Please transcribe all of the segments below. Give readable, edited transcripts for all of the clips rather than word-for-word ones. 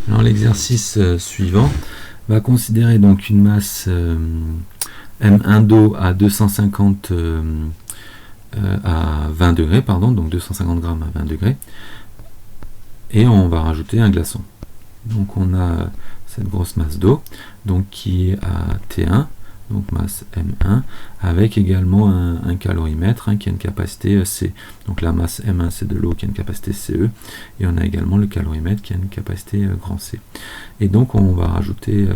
Alors l'exercice suivant va considérer donc une masse M1 d'eau à 250 à 20 degrés, pardon, donc 250 grammes à 20 degrés, et on va rajouter un glaçon. Donc on a cette grosse masse d'eau donc qui est à T1, donc masse M1, avec également un calorimètre qui a une capacité C. Donc la masse M1 c'est de l'eau qui a une capacité CE, et on a également le calorimètre qui a une capacité grand C. Et donc on va rajouter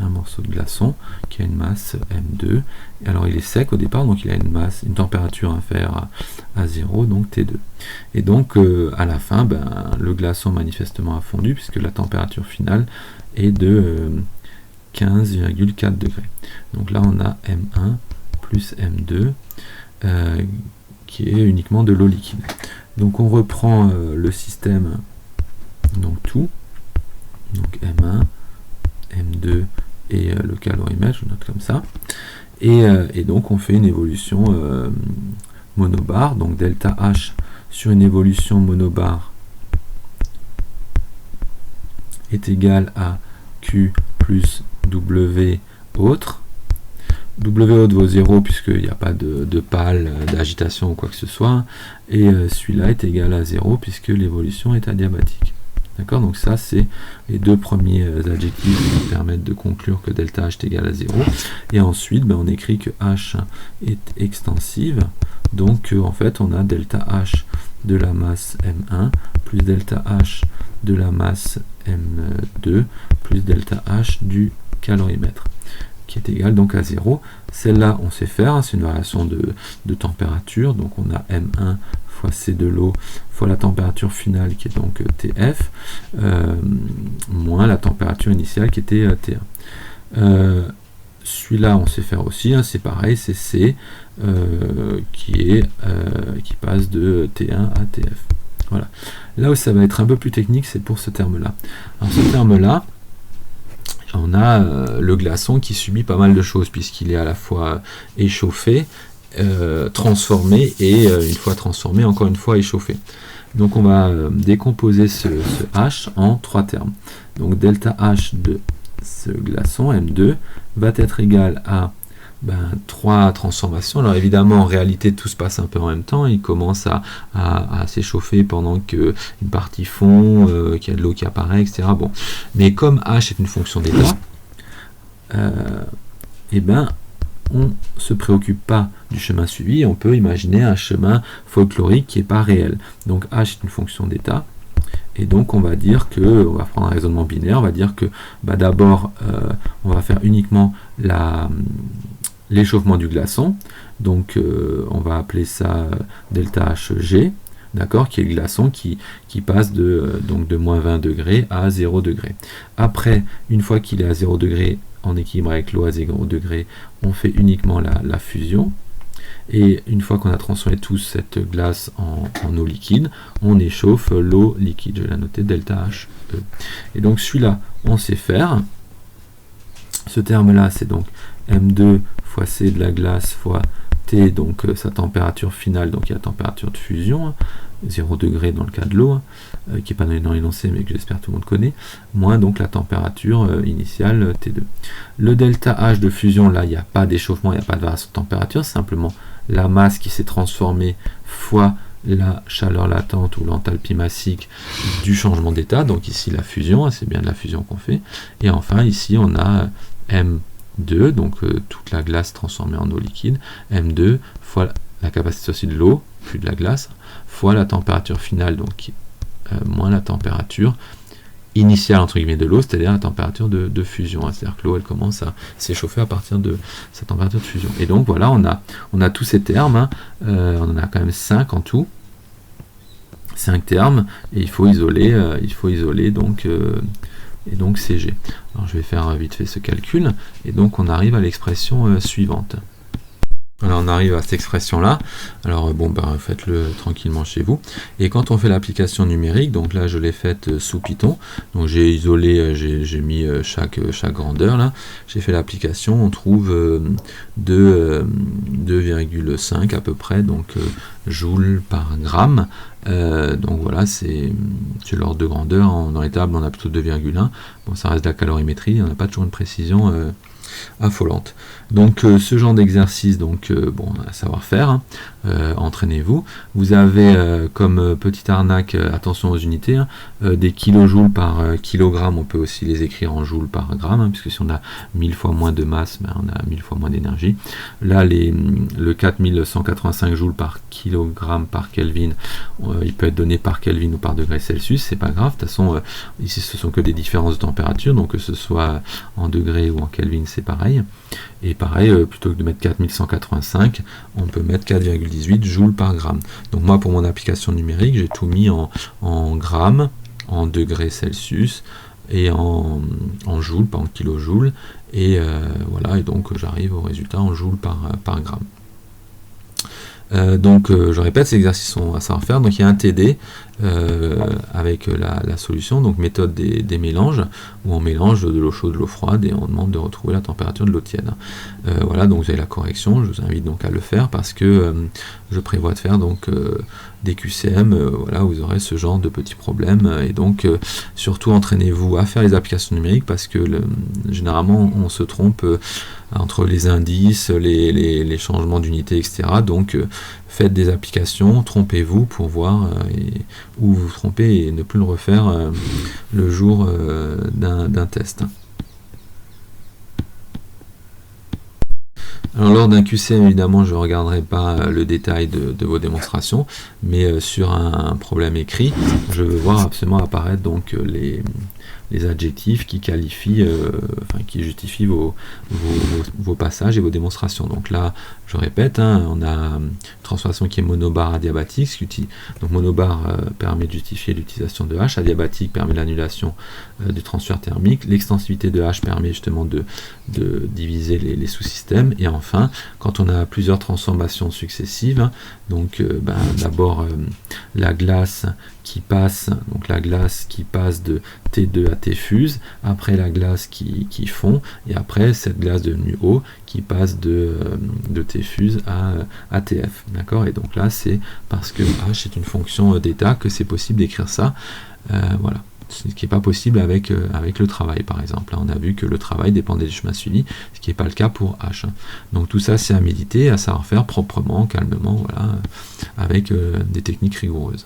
un morceau de glaçon qui a une masse M2. Alors il est sec au départ, donc il a une température inférieure à 0, donc T2. Et donc à la fin, le glaçon manifestement a fondu puisque la température finale est de 15,4 degrés. Donc là on a M1 plus M2 qui est uniquement de l'eau liquide. Donc on reprend le système, donc tout, donc M1, M2 et le calorimètre, je note comme ça, et donc on fait une évolution monobar, donc delta H sur une évolution monobar est égal à Q plus W autre. W autre vaut 0 puisqu'il n'y a pas de pâle, d'agitation ou quoi que ce soit, et celui-là est égal à 0 puisque l'évolution est adiabatique. D'accord, donc ça c'est les deux premiers adjectifs qui nous permettent de conclure que delta H est égal à 0. Et ensuite on écrit que H est extensive, donc en fait on a delta H de la masse M1 plus delta H de la masse M2 plus delta H du calorimètre, qui est égal donc à 0. Celle-là on sait faire, c'est une variation de température, donc on a M1 fois C de l'eau fois la température finale qui est donc TF, moins la température initiale qui était T1. Celui-là on sait faire aussi, c'est pareil, c'est C qui passe de T1 à TF. Voilà. Là où ça va être un peu plus technique, c'est pour ce terme-là. Alors ce terme-là, on a le glaçon qui subit pas mal de choses, puisqu'il est à la fois échauffé, transformé, et une fois transformé, encore une fois échauffé. Donc on va décomposer ce H en trois termes. Donc delta H de ce glaçon, M2, va être égal à trois transformations. Alors évidemment en réalité tout se passe un peu en même temps, il commence à s'échauffer pendant que une partie fond, qu'il y a de l'eau qui apparaît, etc. Bon. Mais comme H est une fonction d'état, on se préoccupe pas du chemin suivi, on peut imaginer un chemin folklorique qui n'est pas réel. Donc H est une fonction d'état, et donc on va dire que, on va prendre un raisonnement binaire, on va dire que d'abord on va faire uniquement l'échauffement du glaçon, donc on va appeler ça delta HG, d'accord, qui est le glaçon qui passe de moins 20 degrés à 0 degré. Après, une fois qu'il est à 0 degré, en équilibre avec l'eau à 0 degré, on fait uniquement la fusion, et une fois qu'on a transformé toute cette glace en eau liquide, on échauffe l'eau liquide, je vais la noter delta HE. Et donc celui-là, on sait faire. Ce terme-là, c'est donc M2 fois C de la glace fois T, donc sa température finale, donc il y a la température de fusion, 0 degré dans le cas de l'eau, qui n'est pas donné dans l'énoncé, mais que j'espère tout le monde connaît, moins donc la température initiale T2. Le delta H de fusion, là, il n'y a pas d'échauffement, il n'y a pas de variation de température, simplement la masse qui s'est transformée fois la chaleur latente ou l'enthalpie massique du changement d'état, donc ici la fusion, c'est bien de la fusion qu'on fait, et enfin ici on a M2, donc toute la glace transformée en eau liquide, M2 fois la capacité aussi de l'eau, plus de la glace, fois la température finale, donc moins la température initiale entre guillemets de l'eau, c'est-à-dire la température de fusion, c'est-à-dire que l'eau elle commence à s'échauffer à partir de sa température de fusion. Et donc voilà, on a tous ces termes, on en a quand même 5 en tout, 5 termes, et il faut isoler donc et donc CG. Alors je vais faire vite fait ce calcul, et donc on arrive à l'expression suivante. Alors on arrive à cette expression-là, alors bon, faites-le tranquillement chez vous. Et quand on fait l'application numérique, donc là je l'ai faite sous Python, donc j'ai isolé, j'ai mis chaque grandeur là, j'ai fait l'application, on trouve 2,5 à peu près, donc joules par gramme. Donc voilà, c'est l'ordre de grandeur. Dans les tables on a plutôt 2,1. Bon, ça reste de la calorimétrie, on n'a pas toujours une précision affolante. Donc ce genre d'exercice, donc bon, à savoir faire, hein, entraînez-vous. Vous avez comme petite arnaque, attention aux unités, hein, des kilojoules par kilogramme, on peut aussi les écrire en joules par gramme, hein, puisque si on a 1000 fois moins de masse, on a 1000 fois moins d'énergie. Là, le 4185 joules par kilogramme par Kelvin, il peut être donné par Kelvin ou par degré Celsius, c'est pas grave. De toute façon, ici ce sont que des différences de température, donc que ce soit en degrés ou en Kelvin, c'est pareil. Et pareil, plutôt que de mettre 4185, on peut mettre 4,18 joules par gramme. Donc moi, pour mon application numérique, j'ai tout mis en grammes, en degrés Celsius et en joules, pas en kilojoules. Et voilà, et donc j'arrive au résultat en joules par gramme. Donc je répète, ces exercices sont à savoir faire. Donc il y a un TD avec la solution, donc méthode des mélanges, où on mélange de l'eau chaude, de l'eau froide, et on demande de retrouver la température de l'eau tiède. Voilà, donc vous avez la correction, je vous invite donc à le faire, parce que je prévois de faire donc des QCM, voilà, vous aurez ce genre de petits problèmes, et donc surtout entraînez-vous à faire les applications numériques, parce que généralement on se trompe entre les indices, les changements d'unité, etc. Donc faites des applications, trompez-vous pour voir où vous vous trompez et ne plus le refaire le jour d'un test. Alors lors d'un QCM, évidemment, je ne regarderai pas le détail de vos démonstrations, mais sur un problème écrit, je veux voir absolument apparaître donc les adjectifs qui qualifient, qui justifient vos passages et vos démonstrations. Donc là, je répète, hein, on a une transformation qui est monobar adiabatique. Donc monobar permet de justifier l'utilisation de H, adiabatique permet l'annulation du transfert thermique, l'extensivité de H permet justement de diviser les sous-systèmes, et enfin, quand on a plusieurs transformations successives, hein, donc d'abord la glace qui passe de T2 à T fuse, après la glace qui fond, et après cette glace devenue eau qui passe de T fuse à TF. D'accord? Et donc là, c'est parce que H est une fonction d'état que c'est possible d'écrire ça. Voilà. Ce qui n'est pas possible avec le travail, par exemple. Là, on a vu que le travail dépendait du chemin suivi, ce qui n'est pas le cas pour H. Donc tout ça, c'est à méditer, à savoir faire proprement, calmement, voilà, avec des techniques rigoureuses.